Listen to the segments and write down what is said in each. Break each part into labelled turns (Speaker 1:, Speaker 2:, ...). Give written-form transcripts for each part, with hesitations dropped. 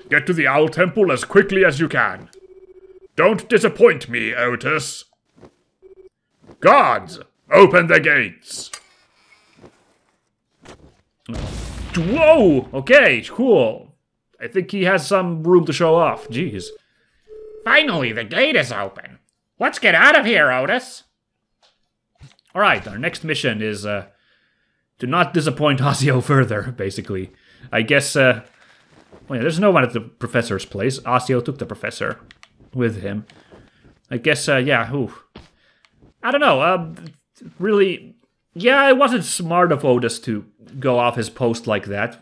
Speaker 1: Get to the Owl Temple as quickly as you can. Don't disappoint me, Otus. Guards, open the gates. Whoa! Okay, cool. I think he has some room to show off. Jeez.
Speaker 2: Finally, the gate is open. Let's get out of here, Otus.
Speaker 1: Alright, our next mission is to not disappoint Osseo further, basically. I guess, well, yeah, there's no one at the professor's place. Osseo took the professor with him. I guess, yeah, I don't know, really, yeah, it wasn't smart of Otus to go off his post like that.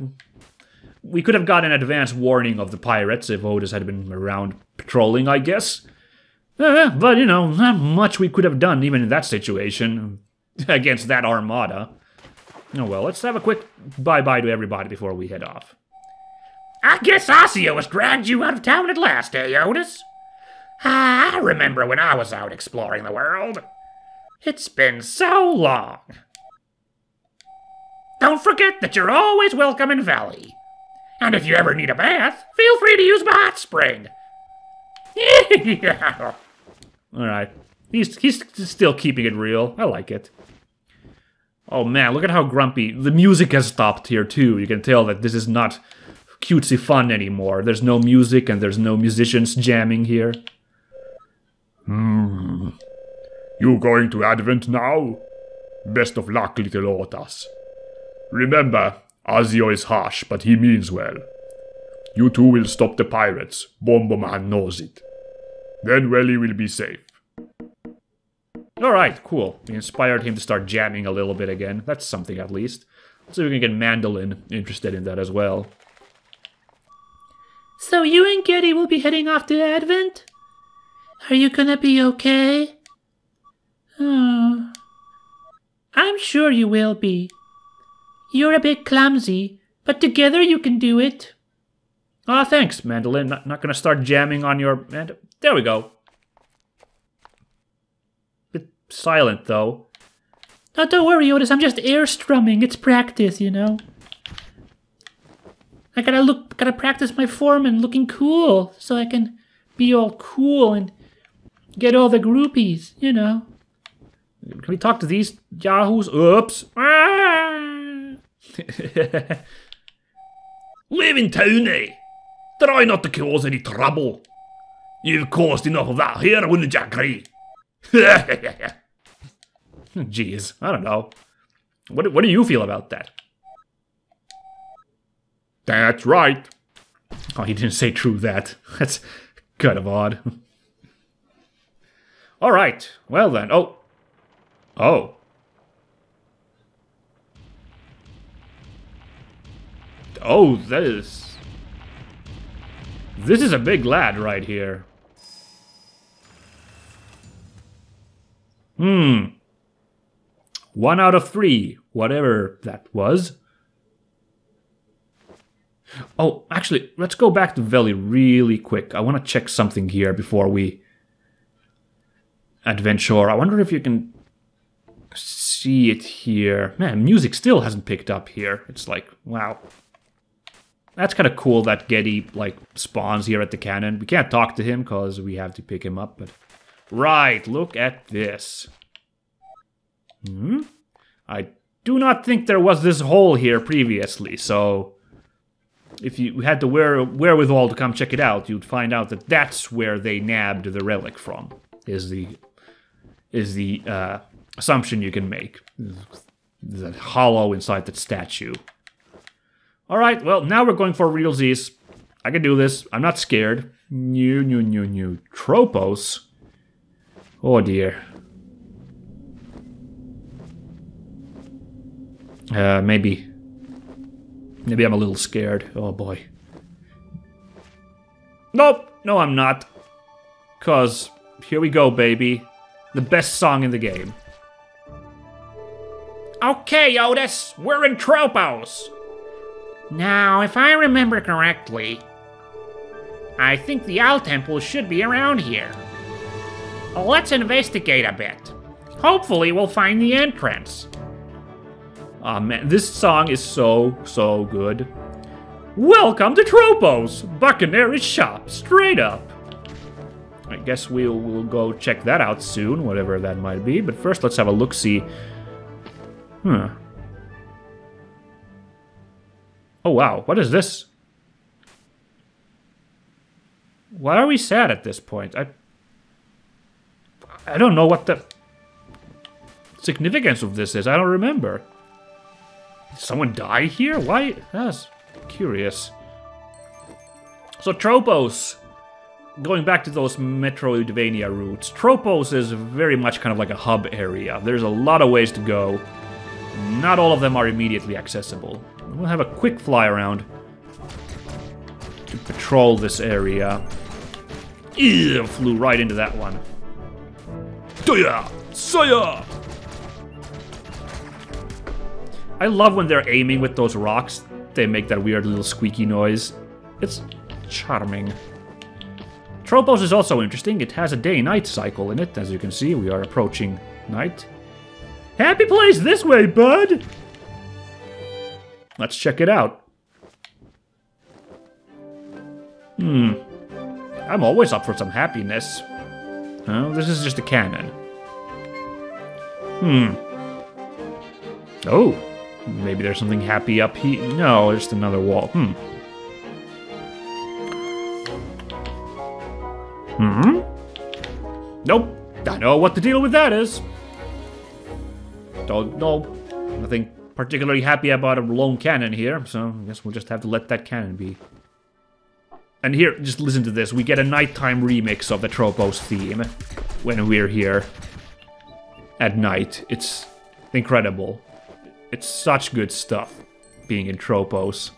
Speaker 1: We could have got an advance warning of the pirates if Otus had been around patrolling, I guess. But, you know, not much we could have done even in that situation against that armada. Oh well, let's have a quick bye-bye to everybody before we head off.
Speaker 2: I guess Osseo has dragged you out of town at last, eh, Otus? I remember when I was out exploring the world. It's been so long. Don't forget that you're always welcome in Valley. And if you ever need a bath, feel free to use my hot spring. Yeah.
Speaker 1: Alright. He's still keeping it real. I like it. Oh man, look at how grumpy. The music has stopped here too. You can tell that this is not cutesy fun anymore. There's no music and there's no musicians jamming here. You going to Advent now? Best of luck, little Otus. Remember, Osseo is harsh, but he means well. You two will stop the pirates. Bomberman knows it. Then Welly will be safe. Alright, cool. We inspired him to start jamming a little bit again. That's something at least. Let's see if we can get Mandolin interested in that as well.
Speaker 3: So you and Geddy will be heading off to Advent? Are you gonna be okay? Oh, I'm sure you will be. You're a bit clumsy, but together you can do it.
Speaker 1: Ah, thanks, Mandolin. Not gonna start jamming on your... There we go. Bit silent, though.
Speaker 3: Oh, don't worry, Otus. I'm just air strumming. It's practice, you know. I gotta practice my form and looking cool, so I can be all cool and get all the groupies, you know.
Speaker 1: Can we talk to these yahoos? Oops. Live in town, eh? Try not to cause any trouble. You've caused enough of that here, wouldn't you agree? Jeez, I don't know. What do you feel about that? That's right. Oh, he didn't say true that. That's kind of odd. Alright, well then. Oh. Oh, this is a big lad right here. 1 out of 3, whatever that was. Oh, actually, let's go back to Valley really quick. I want to check something here before we adventure. I wonder if you can see it here. Man, music still hasn't picked up here. It's like, wow. That's kind of cool that Geddy, like, spawns here at the cannon. We can't talk to him because we have to pick him up, but... Right, look at this. I do not think there was this hole here previously, so... If you had the wherewithal to come check it out, you'd find out that that's where they nabbed the relic from, is the assumption you can make. There's a hollow inside that statue. Alright, well, now we're going for realsies. I can do this. I'm not scared. New. Tropos? Oh dear. Maybe I'm a little scared. Oh boy. Nope, no I'm not. 'Cause here we go, baby. The best song in the game.
Speaker 2: Okay, Otus, we're in Tropos. Now, if I remember correctly, I think the Owl Temple should be around here. Let's investigate a bit. Hopefully we'll find the entrance.
Speaker 1: Oh man, this song is so good. Welcome to Tropos! Buccaneer's shop, straight up. I guess we'll go check that out soon, whatever that might be. But first, let's have a look-see. Huh. Oh, wow. What is this? Why are we sad at this point? I don't know what the significance of this is. I don't remember. Did someone die here? Why? That's curious. So Tropos, going back to those Metroidvania routes, Tropos is very much kind of like a hub area. There's a lot of ways to go. Not all of them are immediately accessible. We'll have a quick fly around to patrol this area. Ew, flew right into that one. Doya! Saya! I love when they're aiming with those rocks. They make that weird little squeaky noise. It's charming. Tropos is also interesting. It has a day-night cycle in it. As you can see, we are approaching night. Happy place this way, bud! Let's check it out. I'm always up for some happiness. Oh, this is just a cannon. Oh, maybe there's something happy up here. No, just another wall. Nope. I know what the deal with that is. Don't know. Nothing particularly happy about a lone cannon here, so I guess we'll just have to let that cannon be. And here, just listen to this. We get a nighttime remix of the Tropos theme when we're here at night. It's incredible. It's such good stuff being in Tropos.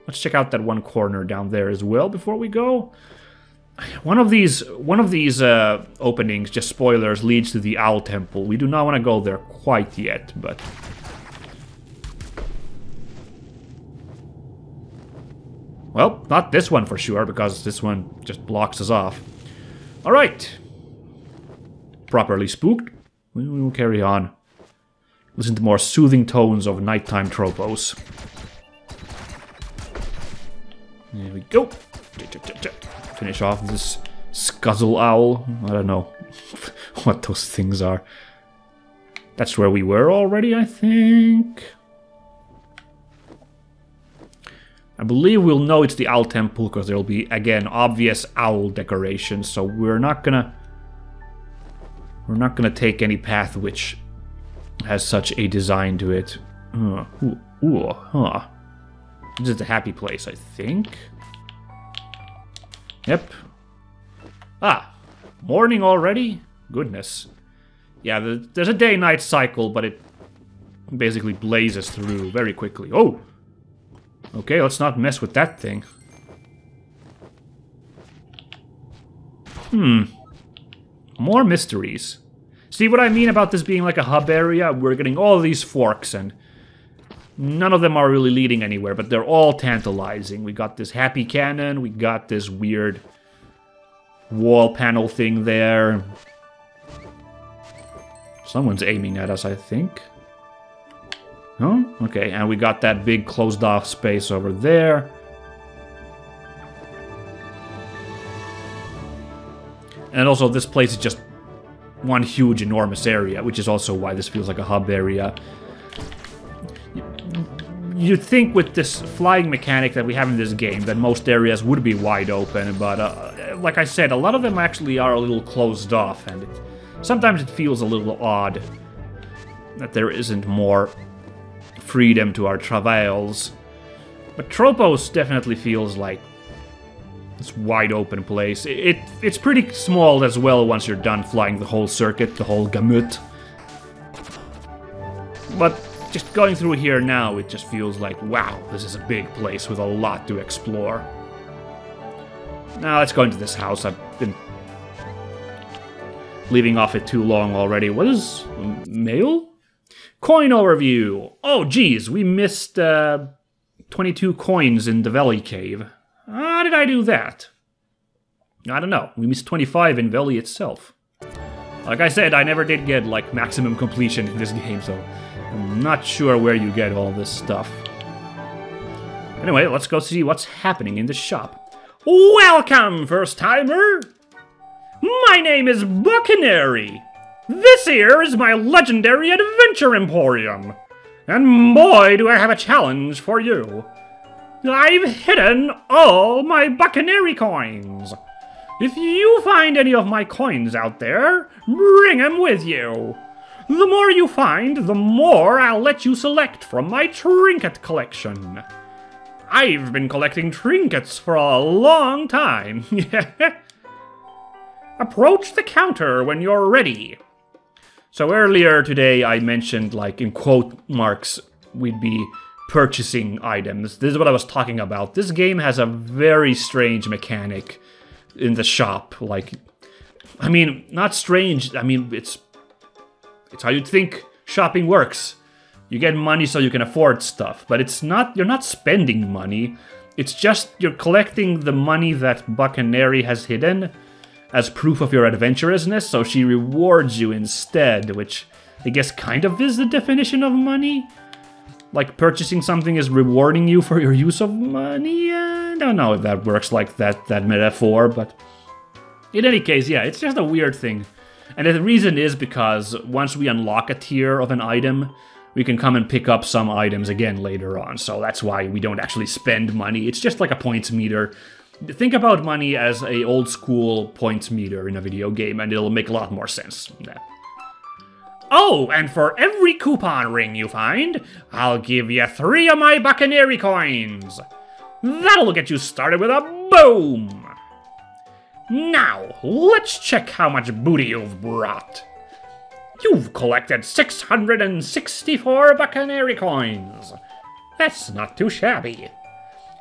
Speaker 1: Let's check out that one corner down there as well before we go. One of these openings, just spoilers, leads to the Owl Temple. We do not want to go there quite yet, but... Well, not this one for sure, because this one just blocks us off. Alright. Properly spooked. We will carry on. Listen to more soothing tones of nighttime Tropos. There we go. Finish off this Scuzzle Owl. I don't know what those things are. That's where we were already, I think. I believe we'll know it's the Owl Temple because there'll be, again, obvious owl decorations. So we're not gonna take any path which has such a design to it. This is the happy place, I think. Yep. Ah, morning already? Goodness. Yeah, there's a day-night cycle, but it basically blazes through very quickly. Oh! Okay, let's not mess with that thing. More mysteries. See what I mean about this being like a hub area? We're getting all these forks, and none of them are really leading anywhere, but they're all tantalizing. We got this happy cannon, we got this weird wall panel thing there. Someone's aiming at us, I think. Oh, okay, and we got that big closed off space over there. And also this place is just one huge enormous area, which is also why this feels like a hub area. You'd think with this flying mechanic that we have in this game that most areas would be wide open, but like I said, a lot of them actually are a little closed off, and sometimes it feels a little odd that there isn't more freedom to our travails. But Tropos definitely feels like this wide open place. It's pretty small as well once you're done flying the whole circuit, the whole gamut. But just going through here now, it just feels like, wow, this is a big place with a lot to explore. Now let's go into this house. I've been leaving off it too long already. What is mail? Coin overview. Oh, geez, we missed 22 coins in the Valley Cave. How did I do that? I don't know. We missed 25 in Valley itself. Like I said, I never did get, like, maximum completion in this game, so I'm not sure where you get all this stuff. Anyway, let's go see what's happening in the shop. Welcome, first-timer! My name is Buccanary. This here is my legendary adventure emporium. And boy, do I have a challenge for you. I've hidden all my Buccanary coins. If you find any of my coins out there, bring them with you. The more you find, the more I'll let you select from my trinket collection. I've been collecting trinkets for a long time. Approach the counter when you're ready. So earlier today I mentioned, like, in quote marks, we'd be purchasing items. This is what I was talking about. This game has a very strange mechanic in the shop. Like, I mean, not strange. I mean, it's how you'd think shopping works. You get money so you can afford stuff, but it's not, you're not spending money. It's just you're collecting the money that Buccanary has hidden as proof of your adventurousness, so she rewards you instead, which I guess kind of is the definition of money. Like, purchasing something is rewarding you for your use of money? I don't know if that works like that metaphor, but in any case, yeah, it's just a weird thing. And the reason is because once we unlock a tier of an item, we can come and pick up some items again later on, so that's why we don't actually spend money. It's just like a points meter. Think about money as a old school points meter in a video game, and it'll make a lot more sense. Yeah. Oh, and for every coupon ring you find, I'll give you 3 of my Buccanary coins. That'll get you started with a boom. Now, let's check how much booty you've brought. You've collected 664 Buccanary coins. That's not too shabby.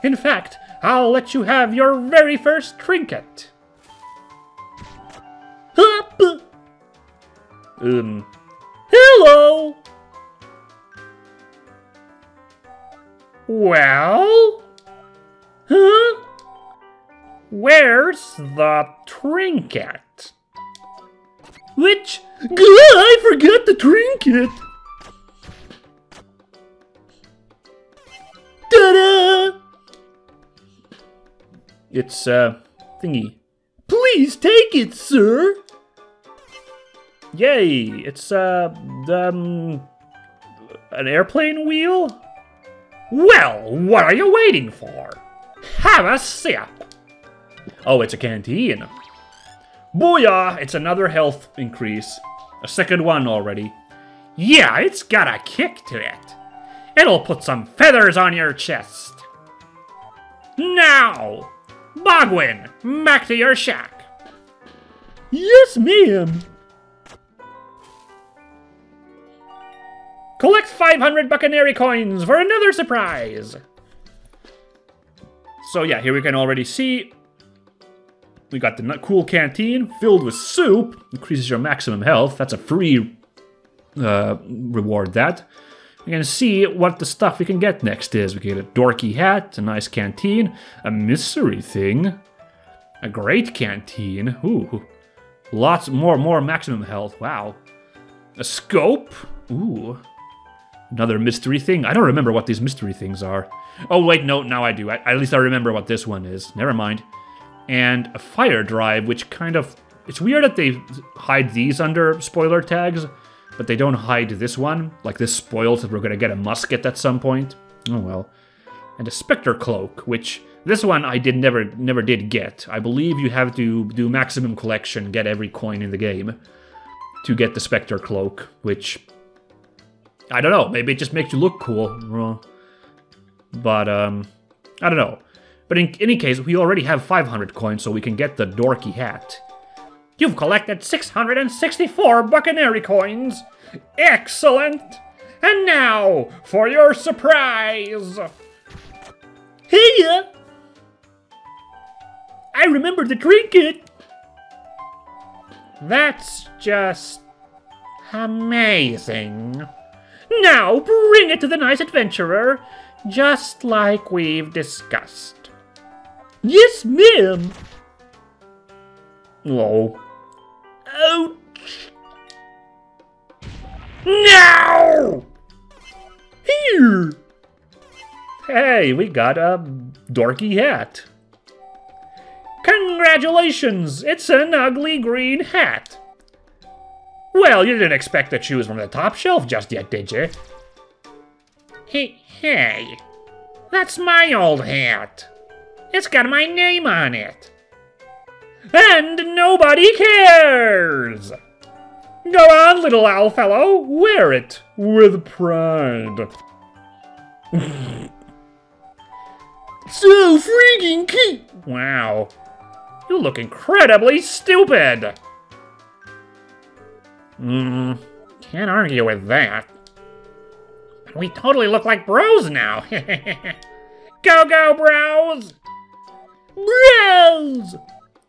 Speaker 1: In fact, I'll let you have your very first trinket. Hello? Well? Huh? Where's the trinket? Which? I forgot the trinket! Ta-da! It's, thingy. Please take it, sir! Yay! It's, an airplane wheel? Well, what are you waiting for? Have a sip! Oh, it's a canteen. Booyah! It's another health increase. A second one already. Yeah, it's got a kick to it. It'll put some feathers on your chest. Now, Bogwin, back to your shack. Yes, ma'am. Collect 500 Buccanary coins for another surprise. So yeah, here we can already see we got the cool canteen filled with soup. Increases your maximum health. That's a free reward, that. We can see what the stuff we can get next is. We get a dorky hat, a nice canteen, a mystery thing, a great canteen. Ooh, lots more maximum health. Wow. A scope. Ooh. Another mystery thing. I don't remember what these mystery things are. Oh, wait, no, now I do. At least I remember what this one is. Never mind. And a fire drive, which kind of... It's weird that they hide these under spoiler tags, but they don't hide this one. Like, this spoils that we're going to get a musket at some point. Oh, well. And a Spectre Cloak, which... This one I never did get. I believe you have to do maximum collection, get every coin in the game to get the Spectre Cloak, which... I don't know, maybe it just makes you look cool. But, I don't know. But in any case, we already have 500 coins, so we can get the dorky hat. You've collected 664 Buccanary coins. Excellent! And now, for your surprise! Hey! I remember the trinket! That's just... amazing. Now, bring it to the nice adventurer, just like we've discussed. Yes, ma'am. Oh. Ouch. No! Here. Hey, we got a dorky hat. Congratulations! It's an ugly green hat. Well, you didn't expect to choose from the top shelf just yet, did you?
Speaker 2: Hey, that's my old hat. It's got my name on it.
Speaker 1: And nobody cares! Go on, little owl fellow, wear it with pride. So freaking cute! Wow. You look incredibly stupid!
Speaker 2: Can't argue with that. We totally look like bros now. Go, bros!
Speaker 1: Bros!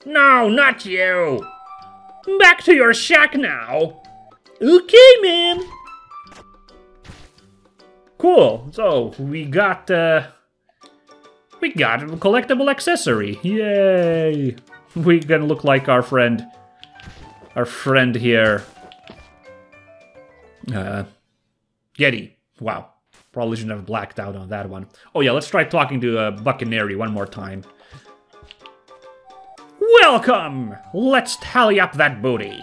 Speaker 2: No, not you!
Speaker 1: Back to your shack now. Okay, man. Cool. So we got a collectible accessory. Yay! We can look like our friend here. Geddy. Wow. Probably shouldn't have blacked out on that one. Oh yeah, let's try talking to Buccaneer one more time. Welcome! Let's tally up that booty.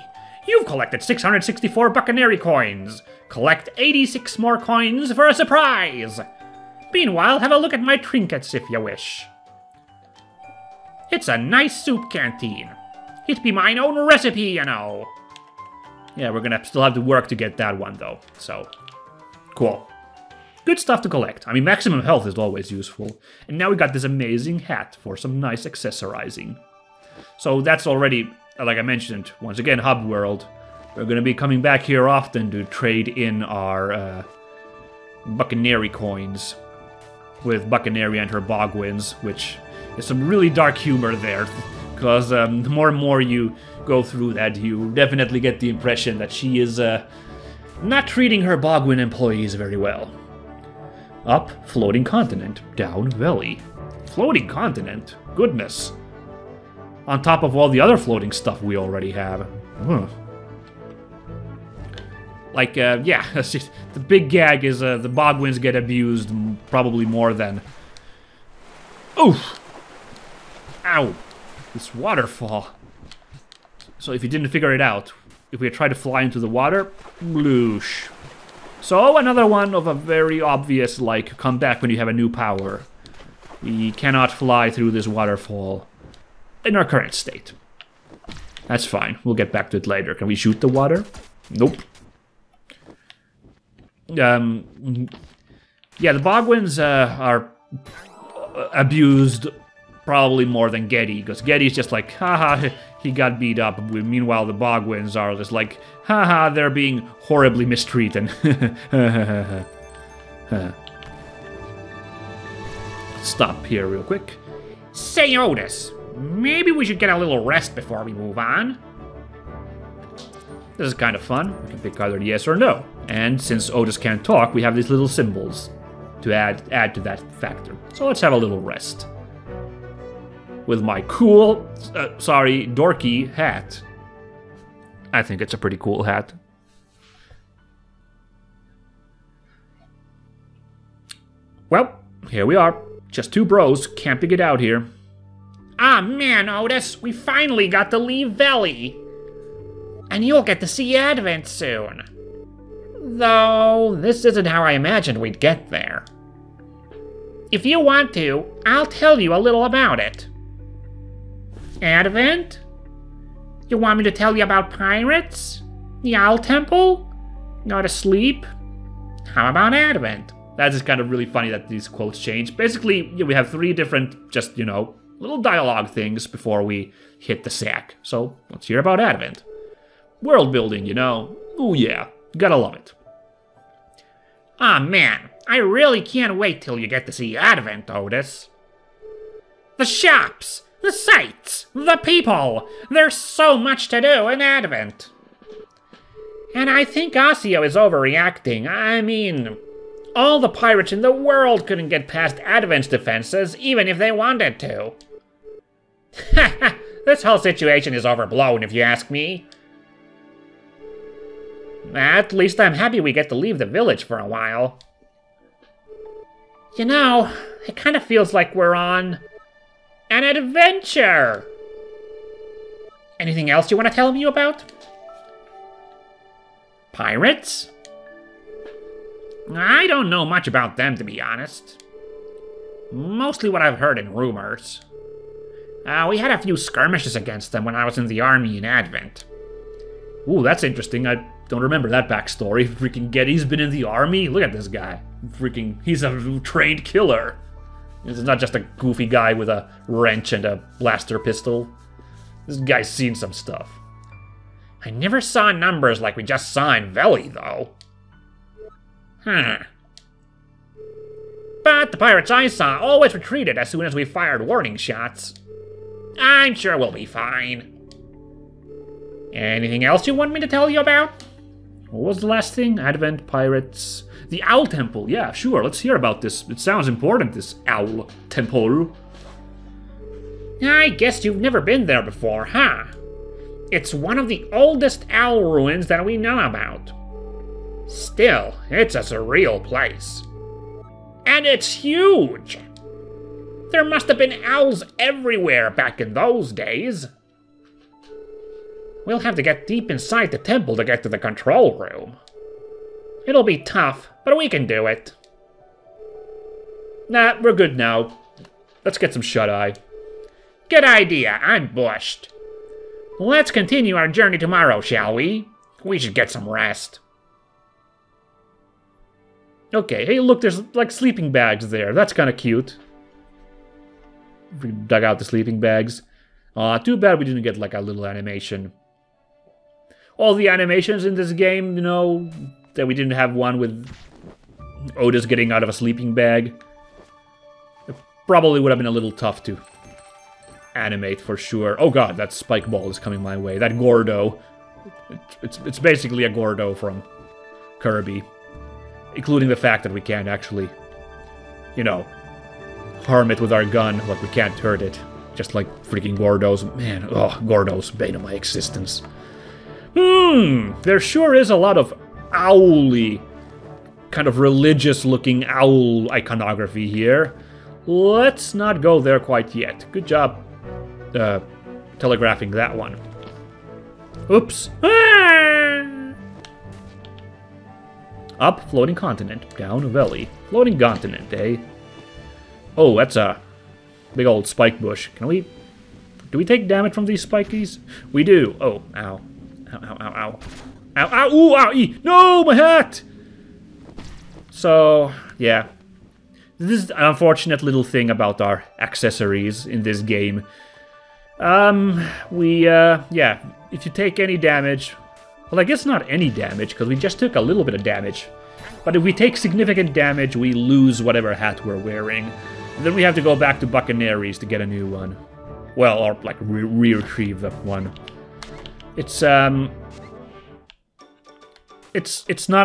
Speaker 1: You've collected 664 Buccaneer coins. Collect 86 more coins for a surprise. Meanwhile, have a look at my trinkets if you wish. It's a nice soup canteen. It be mine own recipe, you know. Yeah, we're gonna still have to work to get that one, though. So, cool. Good stuff to collect. I mean, maximum health is always useful. And now we got this amazing hat for some nice accessorizing. So that's already, like I mentioned, once again, Hub World. We're gonna be coming back here often to trade in our Buccaneer coins with Buccaneer and her Bogwins, which is some really dark humor there. Because the more and more you go through that, you definitely get the impression that she is not treating her Bogwin employees very well. Up, floating continent. Down, valley. Floating continent? Goodness. On top of all the other floating stuff we already have. Like, yeah, the big gag is the Bogwins get abused probably more than... Oof! Ow! This waterfall. So if you didn't figure it out, if we try to fly into the water, bloosh. So another one of a very obvious, like, come back when you have a new power. We cannot fly through this waterfall in our current state. That's fine. We'll get back to it later. Can we shoot the water? Nope. Yeah, the Bogwins are abused probably more than Geddy, because Geddy's just like, haha, he got beat up. Meanwhile, the Bogwins are just like, haha, they're being horribly mistreated. Stop here real quick.
Speaker 2: Say, Otus, maybe we should get a little rest before we move on.
Speaker 1: This is kind of fun. We can pick either yes or no. And since Otus can't talk, we have these little symbols to add to that factor. So let's have a little rest. With my cool, dorky hat. I think it's a pretty cool hat. Well, here we are. Just two bros camping it out here.
Speaker 2: Ah, man, Otus, we finally got to leave Valley. And you'll get to see Advent soon. Though, this isn't how I imagined we'd get there. If you want to, I'll tell you a little about it. Advent? You want me to tell you about pirates? The Owl Temple? Go to sleep? How about Advent?
Speaker 1: That's just kind of really funny that these quotes change. Basically, we have three different, just, you know, little dialogue things before we hit the sack. So, let's hear about Advent. World building, you know. Oh yeah, gotta love it.
Speaker 2: Ah, man, I really can't wait till you get to see Advent, Otus. The shops, the sights, the people. There's so much to do in Advent. And I think Osseo is overreacting. I mean, all the pirates in the world couldn't get past Advent's defenses, even if they wanted to. Haha, this whole situation is overblown, if you ask me. At least I'm happy we get to leave the village for a while. You know, It kind of feels like we're on an adventure. Anything else you want to tell me about? Pirates? I don't know much about them, to be honest. Mostly what I've heard in rumors. We had a few skirmishes against them when I was in the army in Advent.
Speaker 1: Ooh, that's interesting. I don't remember that backstory. Freaking Geddy's been in the army? Look at this guy. He's a trained killer. This is not just a goofy guy with a wrench and a blaster pistol. This guy's seen some stuff.
Speaker 2: I never saw numbers like we just saw in Veli, though. But the pirates I saw always retreated as soon as we fired warning shots. I'm sure we'll be fine. Anything else you want me to tell you about?
Speaker 1: What was the last thing? Advent, pirates... The Owl Temple. Yeah, sure, let's hear about this. It sounds important, this Owl Temple.
Speaker 2: I guess you've never been there before, huh? It's one of the oldest owl ruins that we know about. Still, it's a surreal place. And it's huge! There must have been owls everywhere back in those days. We'll have to get deep inside the temple to get to the control room. It'll be tough, but we can do it.
Speaker 1: Nah, we're good now. Let's get some shut-eye.
Speaker 2: Good idea, I'm bushed. Let's continue our journey tomorrow, shall we? We should get some rest.
Speaker 1: Okay, hey look, there's like sleeping bags there. That's kind of cute. We dug out the sleeping bags. Too bad we didn't get like a little animation. All the animations in this game, you know, that we didn't have one with Otus getting out of a sleeping bag. It probably would have been a little tough to animate for sure. Oh god, that spike ball is coming my way. That Gordo. It's basically a Gordo from Kirby. Including the fact that we can't actually, you know, harm it with our gun. Like, we can't hurt it. Just like freaking Gordos. Man, Gordos, bane of my existence. There sure is a lot of owly, kind of religious-looking owl iconography here. Let's not go there quite yet. Good job telegraphing that one. Oops. Up, floating continent. Down, valley. Floating continent, eh? Oh, that's a big old spike bush. Can we... Do we take damage from these spikies? We do. Oh, ow. Ow, ow, ow, ow. Ow, ow, ooh, ow, ee. No, my hat! So, yeah. This is an unfortunate little thing about our accessories in this game. Yeah, if you take any damage... Well, I guess not any damage, because we just took a little bit of damage. But if we take significant damage, we lose whatever hat we're wearing. Then we have to go back to Buccaneers to get a new one. Well, or, like, retrieve that one. It's not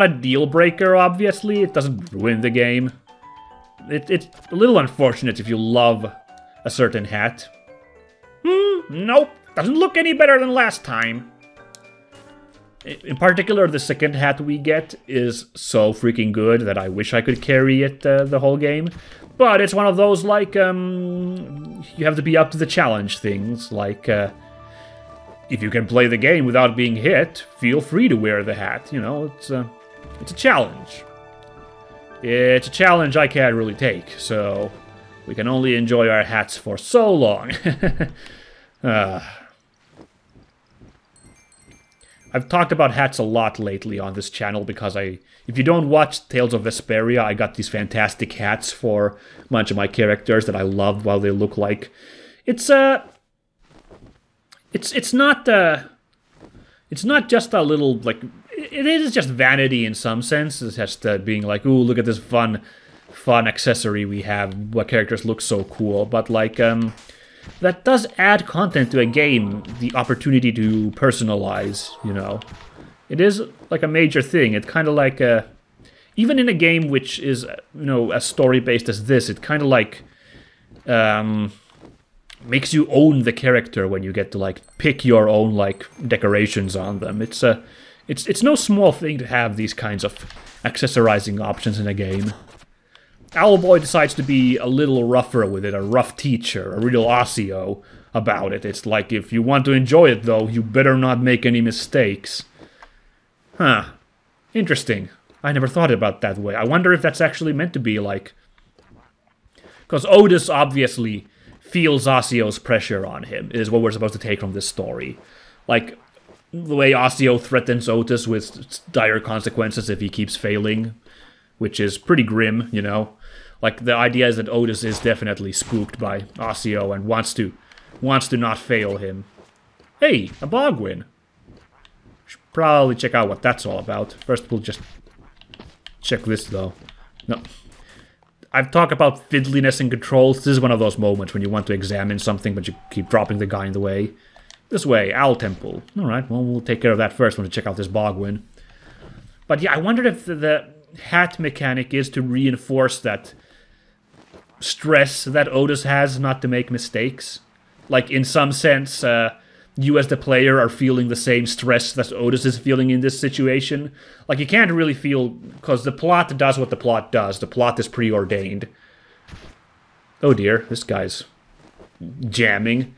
Speaker 1: a deal-breaker, obviously. It doesn't ruin the game. It's a little unfortunate if you love a certain hat. Nope. Doesn't look any better than last time. In particular, the second hat we get is so freaking good that I wish I could carry it the whole game. But it's one of those, like, you have to be up to the challenge things. Like, if you can play the game without being hit, feel free to wear the hat. You know, it's a challenge. It's a challenge I can't really take, so we can only enjoy our hats for so long. I've talked about hats a lot lately on this channel because if you don't watch Tales of Vesperia, I got these fantastic hats for a bunch of my characters that I loved while they look like. It's not just a little, like, it is just vanity in some sense. It's just being like, ooh, look at this fun accessory we have. What characters look so cool. But, like, that does add content to a game, the opportunity to personalize, you know. It is, like, a major thing. It's kind of like, even in a game which is, you know, as story-based as this, it kind of, like, makes you own the character when you get to, like, pick your own, like, decorations on them. It's no small thing to have these kinds of accessorizing options in a game. Owlboy decides to be a little rougher with it, a rough teacher, a real Osseo about it. It's like, if you want to enjoy it, though, you better not make any mistakes. Huh. Interesting. I never thought about it that way. I wonder if that's actually meant to be, like... Because Otus obviously feels Osseo's pressure on him, is what we're supposed to take from this story. Like, the way Osseo threatens Otus with dire consequences if he keeps failing, which is pretty grim, you know? Like, the idea is that Otus is definitely spooked by Osseo and wants to not fail him. Hey, a Bogwin. Should probably check out what that's all about. First, we'll just check this, though. No. I've talked about fiddliness and controls. This is one of those moments when you want to examine something, but you keep dropping the guy in the way. This way, Owl Temple. Alright, well, we'll take care of that first when we check out this Bogwin. But yeah, I wondered if the hat mechanic is to reinforce that stress that Otus has not to make mistakes. Like, in some sense, you as the player are feeling the same stress that Otus is feeling in this situation. Like, you can't really feel... Because the plot does what the plot does. The plot is preordained. Oh dear, this guy's jamming.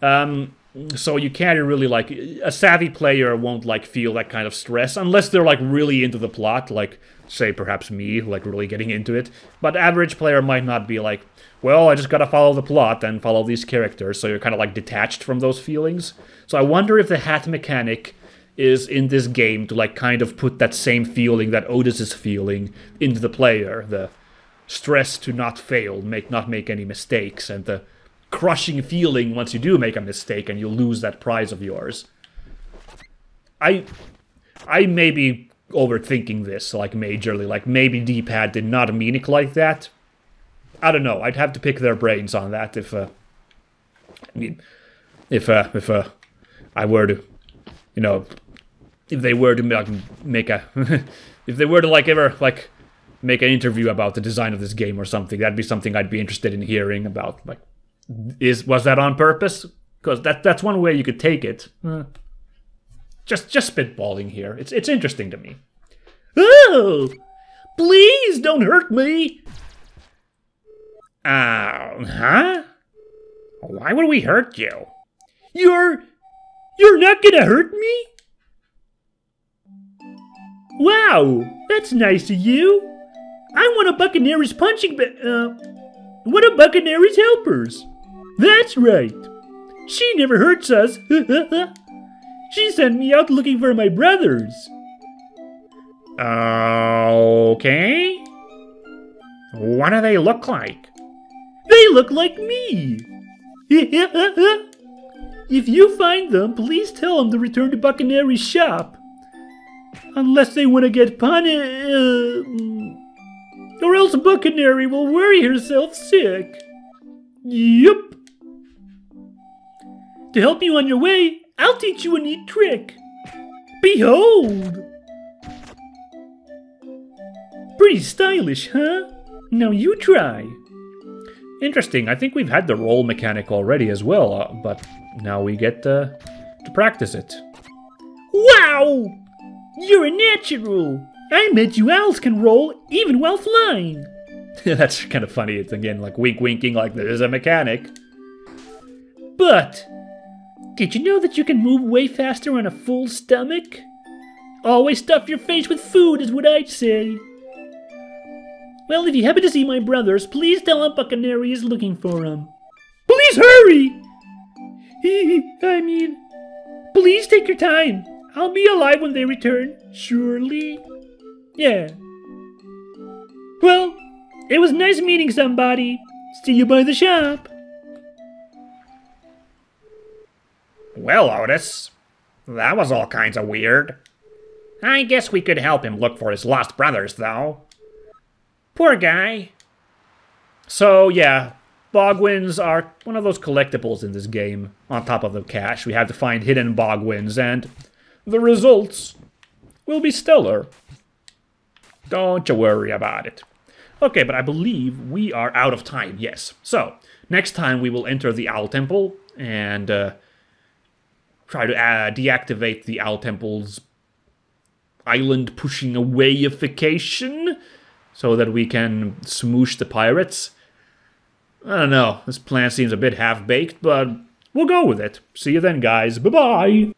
Speaker 1: So you can't really, like... A savvy player won't, like, feel that kind of stress. Unless they're, like, really into the plot. Like, say, perhaps me, like, really getting into it. But average player might not be like... Well, I just gotta follow the plot and follow these characters, so you're kind of like detached from those feelings. So I wonder if the hat mechanic is in this game to like kind of put that same feeling that Otus is feeling into the player. The stress to not fail, not make any mistakes, and the crushing feeling once you do make a mistake and you lose that prize of yours. I may be overthinking this, like majorly, like maybe D-pad did not mean it like that. I don't know. I'd have to pick their brains on that if I were to, you know, if they were to make a, if they were to like ever like make an interview about the design of this game or something, that'd be something I'd be interested in hearing about. Like, was that on purpose? Because that's one way you could take it. Just spitballing here. It's interesting to me. Oh, please don't hurt me.
Speaker 2: Huh? Why would we hurt you?
Speaker 3: You're not gonna hurt me? Wow, that's nice of you. I want a Buccaneer's punching what a Buccaneer's helpers. That's right. She never hurts us. She sent me out looking for my brothers.
Speaker 2: Okay. What do they look like?
Speaker 3: They look like me! If you find them, please tell them to return to Buccaneer's shop. Unless they want to get punished. Or else Buccaneer will worry herself sick. Yup. To help you on your way, I'll teach you a neat trick. Behold! Pretty stylish, huh? Now you try.
Speaker 1: Interesting. I think we've had the roll mechanic already as well, but now we get to practice it.
Speaker 3: Wow! You're a natural! I bet you owls can roll even while flying.
Speaker 1: That's kind of funny. It's again like winking like there's a mechanic.
Speaker 3: But, did you know that you can move way faster on a full stomach? Always stuff your face with food is what I'd say. Well, if you happen to see my brothers, please tell them Buccaneer is looking for them. Please hurry! I mean, please take your time. I'll be alive when they return, surely. Yeah. Well, it was nice meeting somebody. See you by the shop.
Speaker 2: Well, Otus, that was all kinds of weird. I guess we could help him look for his lost brothers, though. Poor guy.
Speaker 1: So, yeah, Bogwins are one of those collectibles in this game. On top of the cash, we have to find hidden Bogwins, and the results will be stellar. Don't you worry about it. Okay, but I believe we are out of time, yes. So, next time we will enter the Owl Temple and try to deactivate the Owl Temple's island pushing away-ification. so that we can smoosh the pirates. I don't know, this plan seems a bit half-baked, but we'll go with it. See you then, guys. Bye-bye!